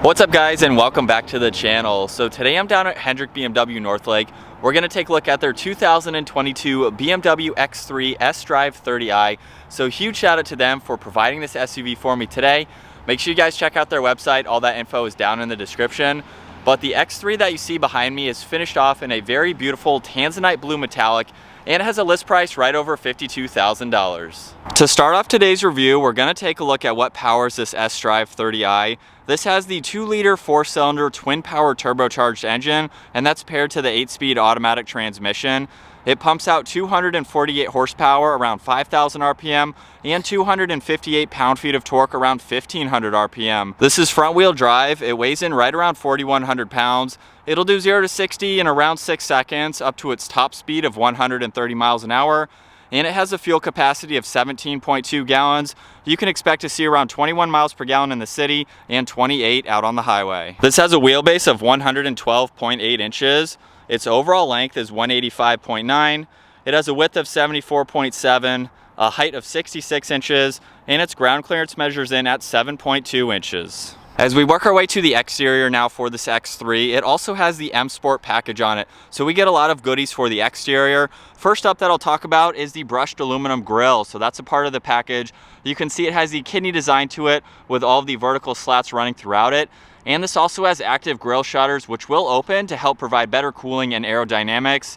What's up guys, and welcome back to the channel. So today I'm down at Hendrick BMW Northlake. We're going to take a look at their 2022 BMW X3 sDrive30i. So huge shout out to them for providing this SUV for me today. Make sure you guys check out their website. All that info is down in the description. But the X3 that you see behind me is finished off in a very beautiful tanzanite blue metallic, and it has a list price right over $52,000. To start off today's review, we're going to take a look at what powers this sDrive30i. This has the 2-liter 4-cylinder twin-power turbocharged engine, and that's paired to the 8-speed automatic transmission. It pumps out 248 horsepower around 5,000 RPM and 258 pound-feet of torque around 1,500 RPM. This is front-wheel drive. It weighs in right around 4,100 pounds. It'll do 0 to 60 in around 6 seconds, up to its top speed of 130 miles an hour. And it has a fuel capacity of 17.2 gallons. You can expect to see around 21 miles per gallon in the city and 28 out on the highway. This has a wheelbase of 112.8 inches. Its overall length is 185.9. It has a width of 74.7, a height of 66 inches, and its ground clearance measures in at 7.2 inches. As we work our way to the exterior now for this X3, it also has the M Sport package on it. So we get a lot of goodies for the exterior. First up that I'll talk about is the brushed aluminum grille. So that's a part of the package. You can see it has the kidney design to it with all of the vertical slats running throughout it. And this also has active grille shutters, which will open to help provide better cooling and aerodynamics.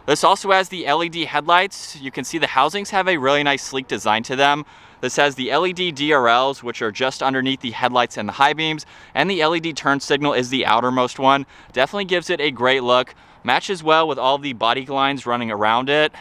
This also has the LED headlights. You can see the housings have a really nice sleek design to them. This has the LED DRLs, which are just underneath the headlights and the high beams, and the LED turn signal is the outermost one. Definitely gives it a great look. Matches well with all the body lines running around it.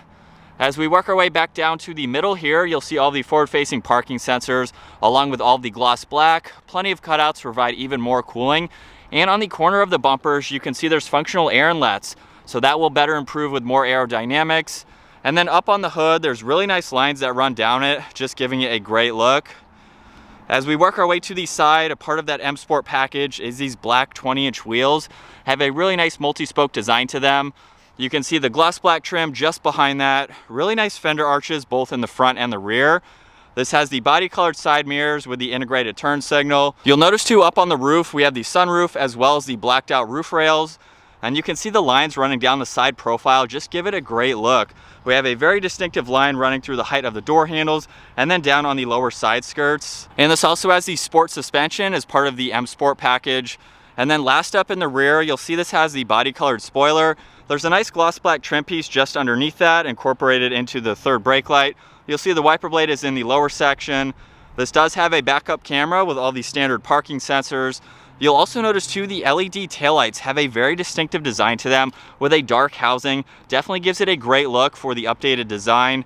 As we work our way back down to the middle here, you'll see all the forward-facing parking sensors, along with all the gloss black. Plenty of cutouts to provide even more cooling. And on the corner of the bumpers, you can see there's functional air inlets, so that will better improve with more aerodynamics. And then up on the hood, there's really nice lines that run down it, just giving it a great look. As we work our way to the side, a part of that M Sport package is these black 20-inch wheels. Have a really nice multi-spoke design to them. You can see the gloss black trim just behind that. Really nice fender arches both in the front and the rear. This has the body-colored side mirrors with the integrated turn signal. You'll notice too, up on the roof, we have the sunroof as well as the blacked out roof rails. And you can see the lines running down the side profile just give it a great look. We have a very distinctive line running through the height of the door handles and then down on the lower side skirts. And this also has the sport suspension as part of the M Sport package. And then last up in the rear, you'll see this has the body colored spoiler. There's a nice gloss black trim piece just underneath that, incorporated into the third brake light. You'll see the wiper blade is in the lower section. This does have a backup camera with all the standard parking sensors. You'll also notice too, the LED taillights have a very distinctive design to them with a dark housing. Definitely gives it a great look for the updated design.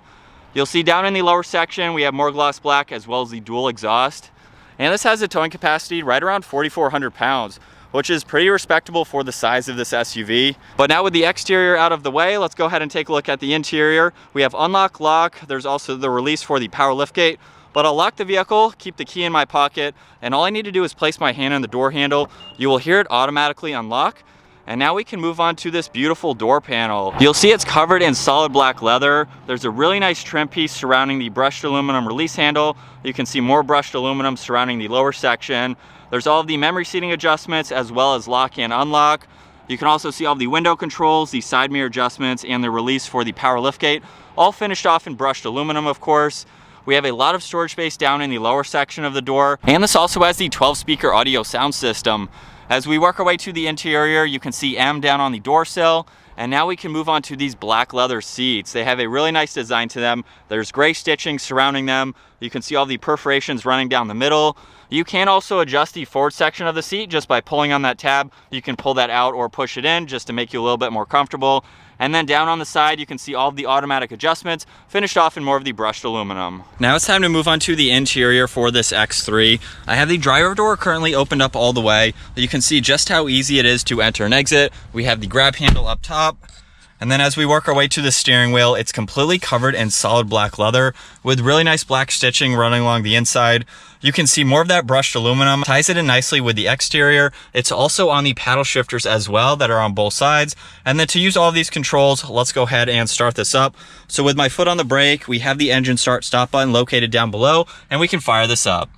You'll see down in the lower section, we have more gloss black as well as the dual exhaust. And this has a towing capacity right around 4,400 pounds, which is pretty respectable for the size of this SUV. But now with the exterior out of the way, let's go ahead and take a look at the interior. We have unlock, lock. There's also the release for the power liftgate. But I'll lock the vehicle, keep the key in my pocket, and all I need to do is place my hand on the door handle. You will hear it automatically unlock. And now we can move on to this beautiful door panel. You'll see it's covered in solid black leather. There's a really nice trim piece surrounding the brushed aluminum release handle. You can see more brushed aluminum surrounding the lower section. There's all of the memory seating adjustments as well as lock and unlock. You can also see all the window controls, the side mirror adjustments, and the release for the power liftgate, all finished off in brushed aluminum, of course. We have a lot of storage space down in the lower section of the door, and this also has the 12-speaker audio sound system. As we work our way to the interior, you can see M down on the door sill, and now we can move on to these black leather seats. They have a really nice design to them. There's gray stitching surrounding them. You can see all the perforations running down the middle. You can also adjust the forward section of the seat just by pulling on that tab. You can pull that out or push it in just to make you a little bit more comfortable. And then down on the side, you can see all of the automatic adjustments, finished off in more of the brushed aluminum. Now it's time to move on to the interior for this X3. I have the driver door currently opened up all the way. You can see just how easy it is to enter and exit. We have the grab handle up top. And then as we work our way to the steering wheel, it's completely covered in solid black leather with really nice black stitching running along the inside. You can see more of that brushed aluminum, ties it in nicely with the exterior. It's also on the paddle shifters as well that are on both sides. And then to use all of these controls, let's go ahead and start this up. So with my foot on the brake, we have the engine start stop button located down below, and we can fire this up.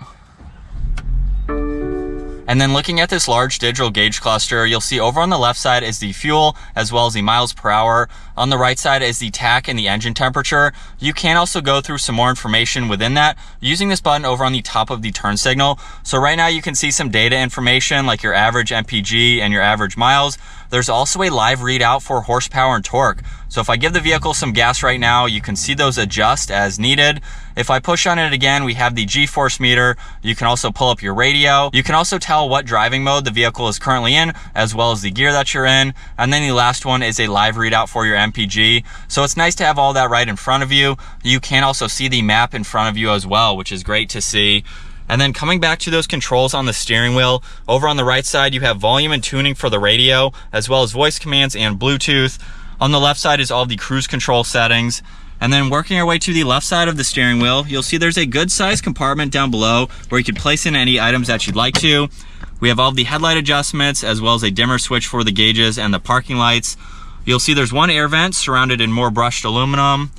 And then looking at this large digital gauge cluster, you'll see over on the left side is the fuel as well as the miles per hour. On the right side is the tach and the engine temperature. You can also go through some more information within that using this button over on the top of the turn signal. So right now you can see some data information like your average MPG and your average miles. There's also a live readout for horsepower and torque. So if I give the vehicle some gas right now, you can see those adjust as needed. If I push on it again, we have the G-force meter. You can also pull up your radio. You can also tell what driving mode the vehicle is currently in, as well as the gear that you're in. And then the last one is a live readout for your MPG. So it's nice to have all that right in front of you. You can also see the map in front of you as well, which is great to see. And then coming back to those controls on the steering wheel, over on the right side, you have volume and tuning for the radio, as well as voice commands and Bluetooth. On the left side is all the cruise control settings. And then working our way to the left side of the steering wheel, you'll see there's a good sized compartment down below where you can place in any items that you'd like to. We have all the headlight adjustments, as well as a dimmer switch for the gauges and the parking lights. You'll see there's one air vent surrounded in more brushed aluminum.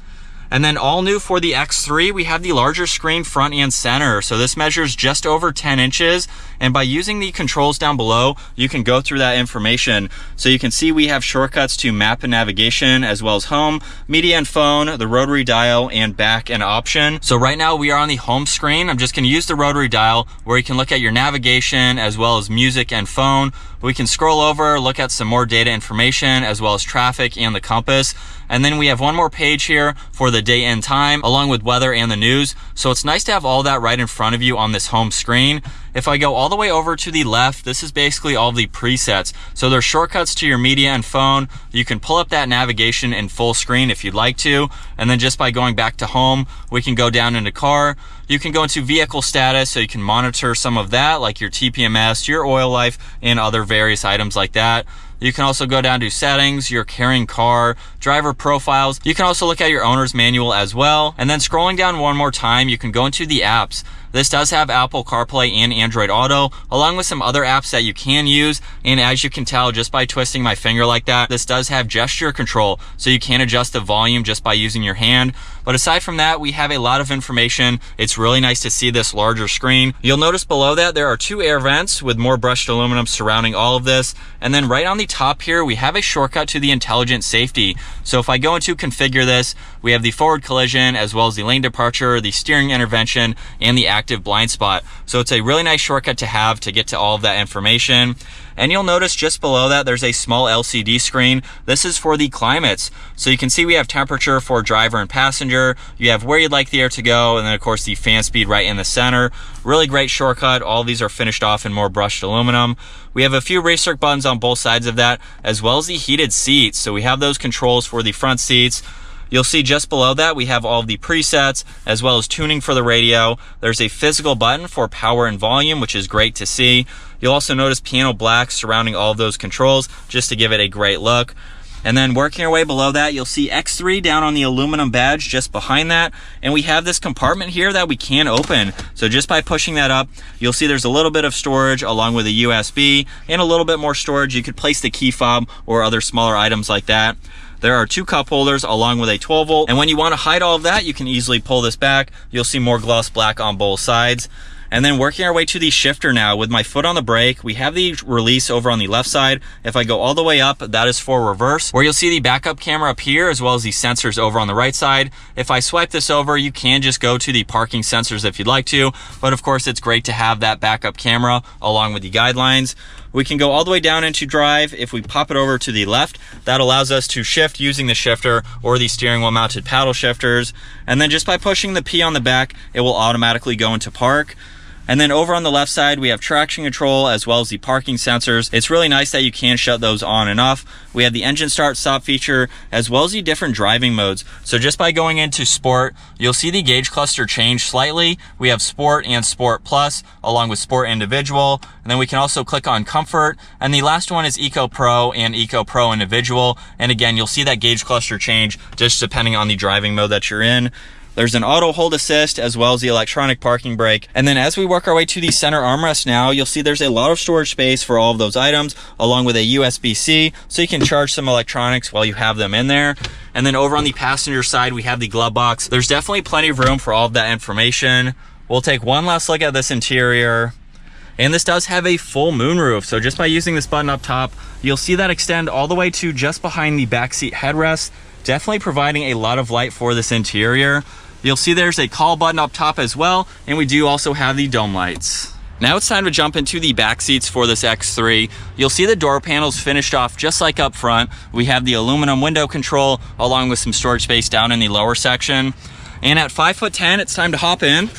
And then all new for the X3, we have the larger screen front and center. So this measures just over 10 inches. And by using the controls down below, you can go through that information. So you can see we have shortcuts to map and navigation, as well as home, media and phone, the rotary dial, and back and option. So right now we are on the home screen. I'm just gonna use the rotary dial where you can look at your navigation, as well as music and phone. We can scroll over, look at some more data information, as well as traffic and the compass. And then we have one more page here for the date and time, along with weather and the news. So it's nice to have all that right in front of you on this home screen. If I go all the way over to the left, this is basically all the presets. So there's shortcuts to your media and phone. You can pull up that navigation in full screen if you'd like to. And then just by going back to home, we can go down into car. You can go into vehicle status, so you can monitor some of that, like your TPMS, your oil life, and other various items like that. You can also go down to settings, your carrying car, driver profiles. You can also look at your owner's manual as well. And then scrolling down one more time, you can go into the apps. This does have Apple CarPlay and Android Auto, along with some other apps that you can use. And as you can tell, just by twisting my finger like that, this does have gesture control, so you can adjust the volume just by using your hand. But aside from that, we have a lot of information. It's really nice to see this larger screen. You'll notice below that there are two air vents with more brushed aluminum surrounding all of this. And then right on the top here, we have a shortcut to the intelligent safety. So if I go into configure this, we have the forward collision, as well as the lane departure, the steering intervention, and the active blind spot. So it's a really nice shortcut to have to get to all of that information. And you'll notice just below that there's a small LCD screen. This is for the climates. So you can see we have temperature for driver and passenger. You have where you'd like the air to go, and then of course the fan speed right in the center. Really great shortcut. All of these are finished off in more brushed aluminum. We have a few restart buttons on both sides of that, as well as the heated seats. So we have those controls for the front seats. You'll see just below that we have all of the presets, as well as tuning for the radio. There's a physical button for power and volume, which is great to see. You'll also notice piano black surrounding all of those controls, just to give it a great look. And then working our way below that, you'll see X3 down on the aluminum badge just behind that. And we have this compartment here that we can open. So just by pushing that up, you'll see there's a little bit of storage along with a USB and a little bit more storage. You could place the key fob or other smaller items like that. There are two cup holders along with a 12 volt. And when you want to hide all of that, you can easily pull this back. You'll see more gloss black on both sides. And then working our way to the shifter now, with my foot on the brake, we have the release over on the left side. If I go all the way up, that is for reverse, where you'll see the backup camera up here, as well as the sensors over on the right side. If I swipe this over, you can just go to the parking sensors if you'd like to, but of course it's great to have that backup camera along with the guidelines. We can go all the way down into drive. If we pop it over to the left, that allows us to shift using the shifter or the steering wheel mounted paddle shifters. And then just by pushing the P on the back, it will automatically go into park. And then over on the left side, we have traction control as well as the parking sensors. It's really nice that you can shut those on and off. We have the engine start stop feature as well as the different driving modes. So just by going into sport, you'll see the gauge cluster change slightly. We have sport and sport plus along with sport individual. And then we can also click on comfort. And the last one is Eco Pro and Eco Pro individual. And again, you'll see that gauge cluster change just depending on the driving mode that you're in. There's an auto hold assist as well as the electronic parking brake. And then as we work our way to the center armrest now, you'll see there's a lot of storage space for all of those items, along with a USB-C, so you can charge some electronics while you have them in there. And then over on the passenger side, we have the glove box. There's definitely plenty of room for all of that information. We'll take one last look at this interior. And this does have a full moonroof. So just by using this button up top, you'll see that extend all the way to just behind the backseat headrest, definitely providing a lot of light for this interior. You'll see there's a call button up top as well, and we do also have the dome lights. Now it's time to jump into the back seats for this X3. You'll see the door panels finished off just like up front. We have the aluminum window control along with some storage space down in the lower section. And at 5'10", it's time to hop in.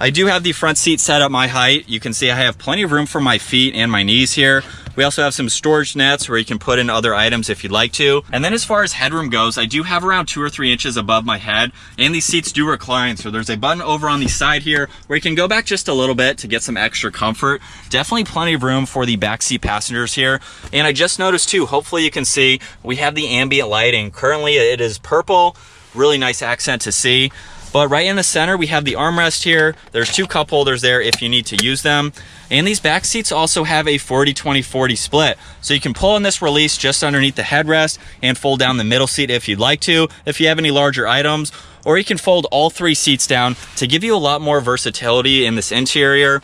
I do have the front seat set at my height. You can see I have plenty of room for my feet and my knees here. We also have some storage nets where you can put in other items if you'd like to. And then as far as headroom goes, I do have around 2 or 3 inches above my head, and these seats do recline. So there's a button over on the side here where you can go back just a little bit to get some extra comfort. Definitely plenty of room for the backseat passengers here. And I just noticed too, hopefully you can see, we have the ambient lighting. Currently it is purple, really nice accent to see. But right in the center, we have the armrest here. There's 2 cup holders there if you need to use them. And these back seats also have a 40-20-40 split. So you can pull in this release just underneath the headrest and fold down the middle seat if you'd like to, if you have any larger items. Or you can fold all 3 seats down to give you a lot more versatility in this interior.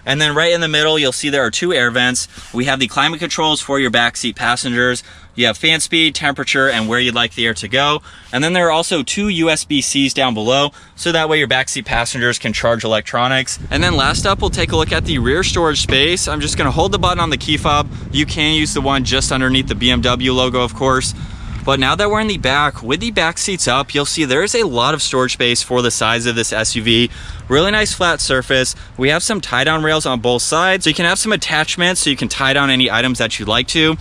And then right in the middle, you'll see there are 2 air vents. We have the climate controls for your backseat passengers. You have fan speed, temperature, and where you'd like the air to go. And then there are also 2 USB-Cs down below, so that way your backseat passengers can charge electronics. And then last up, we'll take a look at the rear storage space. I'm just gonna hold the button on the key fob. You can use the one just underneath the BMW logo, of course. But now that we're in the back, with the back seats up, you'll see there is a lot of storage space for the size of this SUV. Really nice flat surface. We have some tie-down rails on both sides, so you can have some attachments so you can tie down any items that you'd like to.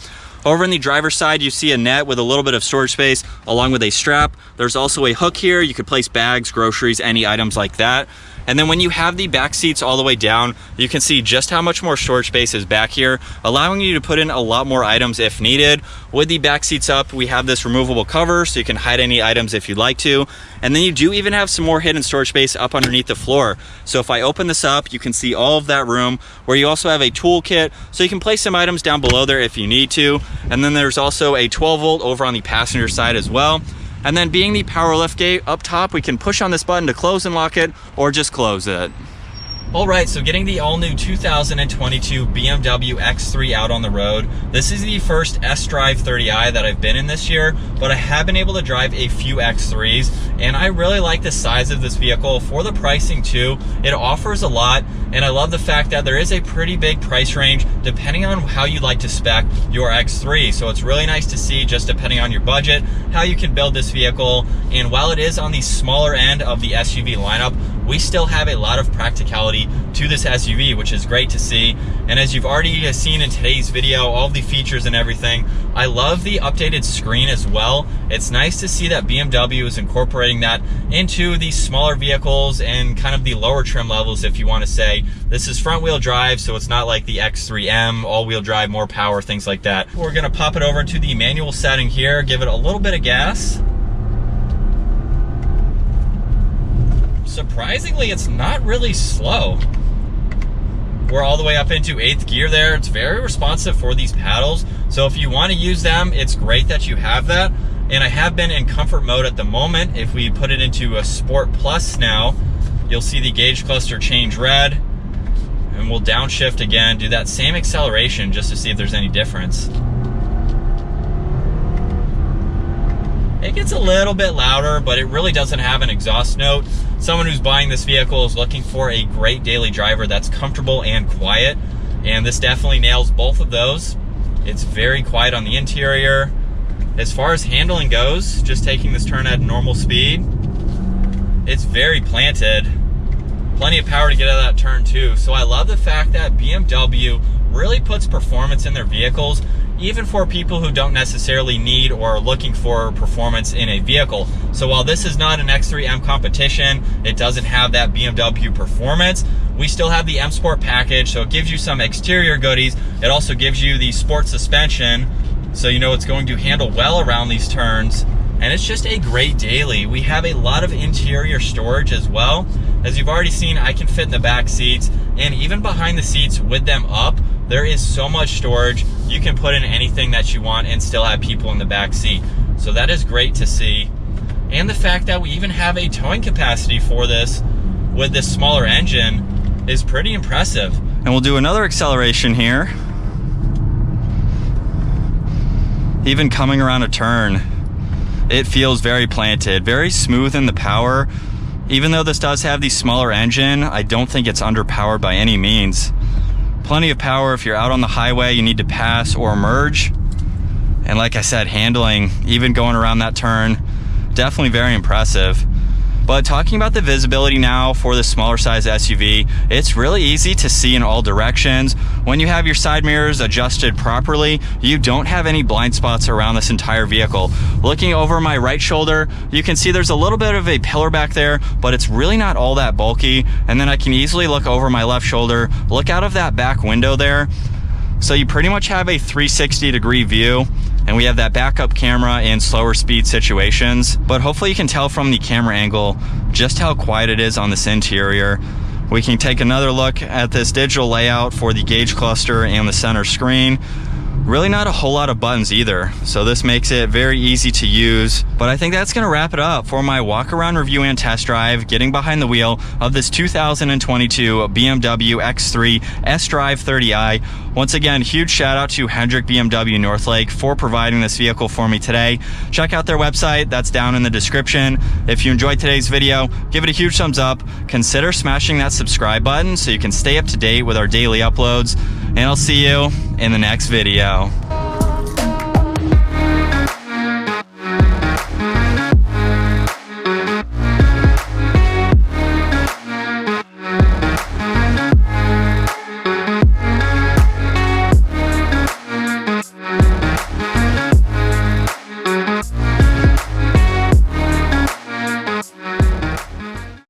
Over on the driver's side, you see a net with a little bit of storage space along with a strap. There's also a hook here. You could place bags, groceries, any items like that. And then when you have the back seats all the way down, you can see just how much more storage space is back here, allowing you to put in a lot more items if needed. With the back seats up, we have this removable cover so you can hide any items if you'd like to. And then you do even have some more hidden storage space up underneath the floor. So if I open this up, you can see all of that room, where you also have a tool kit so you can place some items down below there if you need to. And then there's also a 12 volt over on the passenger side as well. And then being the power lift gate up top, we can push on this button to close and lock it, or just close it. All right, so getting the all-new 2022 BMW X3 out on the road. This is the first sDrive30i that I've been in this year, but I have been able to drive a few X3s, and I really like the size of this vehicle. For the pricing too, it offers a lot, and I love the fact that there is a pretty big price range depending on how you like to spec your X3. So it's really nice to see, just depending on your budget, how you can build this vehicle. And while it is on the smaller end of the SUV lineup, we still have a lot of practicality to this SUV, which is great to see. And as you've already seen in today's video, all of the features and everything, I love the updated screen as well. It's nice to see that BMW is incorporating that into these smaller vehicles and kind of the lower trim levels, if you want to say. This is front wheel drive, so it's not like the X3M, all wheel drive, more power, things like that. We're gonna pop it over to the manual setting here, give it a little bit of gas. Surprisingly, it's not really slow. We're all the way up into 8th gear there. It's very responsive for these paddles. So if you want to use them, it's great that you have that. And I have been in comfort mode at the moment. If we put it into a Sport Plus now, you'll see the gauge cluster change red. And we'll downshift again, do that same acceleration just to see if there's any difference. It gets a little bit louder, but it really doesn't have an exhaust note. Someone who's buying this vehicle is looking for a great daily driver that's comfortable and quiet, and this definitely nails both of those. It's very quiet on the interior. As far as handling goes, just taking this turn at normal speed, it's very planted. Plenty of power to get out of that turn too. So I love the fact that BMW really puts performance in their vehicles, even for people who don't necessarily need or are looking for performance in a vehicle. So while this is not an X3M competition, it doesn't have that BMW performance, we still have the M Sport package, so it gives you some exterior goodies. It also gives you the sport suspension, so you know it's going to handle well around these turns. And it's just a great daily. We have a lot of interior storage as well. As you've already seen, I can fit in the back seats, and even behind the seats with them up, there is so much storage. You can put in anything that you want and still have people in the back seat. So that is great to see. And the fact that we even have a towing capacity for this with this smaller engine is pretty impressive. And we'll do another acceleration here. Even coming around a turn, it feels very planted, very smooth in the power. Even though this does have the smaller engine, I don't think it's underpowered by any means. Plenty of power if you're out on the highway, you need to pass or merge. And like I said, handling, even going around that turn, definitely very impressive. But talking about the visibility now for the smaller size SUV, it's really easy to see in all directions. When you have your side mirrors adjusted properly, you don't have any blind spots around this entire vehicle. Looking over my right shoulder, you can see there's a little bit of a pillar back there, but it's really not all that bulky. And then I can easily look over my left shoulder, look out of that back window there. So you pretty much have a 360-degree view. And we have that backup camera in slower speed situations. But hopefully you can tell from the camera angle just how quiet it is on this interior. We can take another look at this digital layout for the gauge cluster and the center screen. Really not a whole lot of buttons either, so this makes it very easy to use. But I think that's gonna wrap it up for my walk around review and test drive, getting behind the wheel of this 2022 BMW X3 sDrive30i. Once again, huge shout out to Hendrick BMW Northlake for providing this vehicle for me today. Check out their website, that's down in the description. If you enjoyed today's video, give it a huge thumbs up. Consider smashing that subscribe button so you can stay up to date with our daily uploads. And I'll see you in the next video.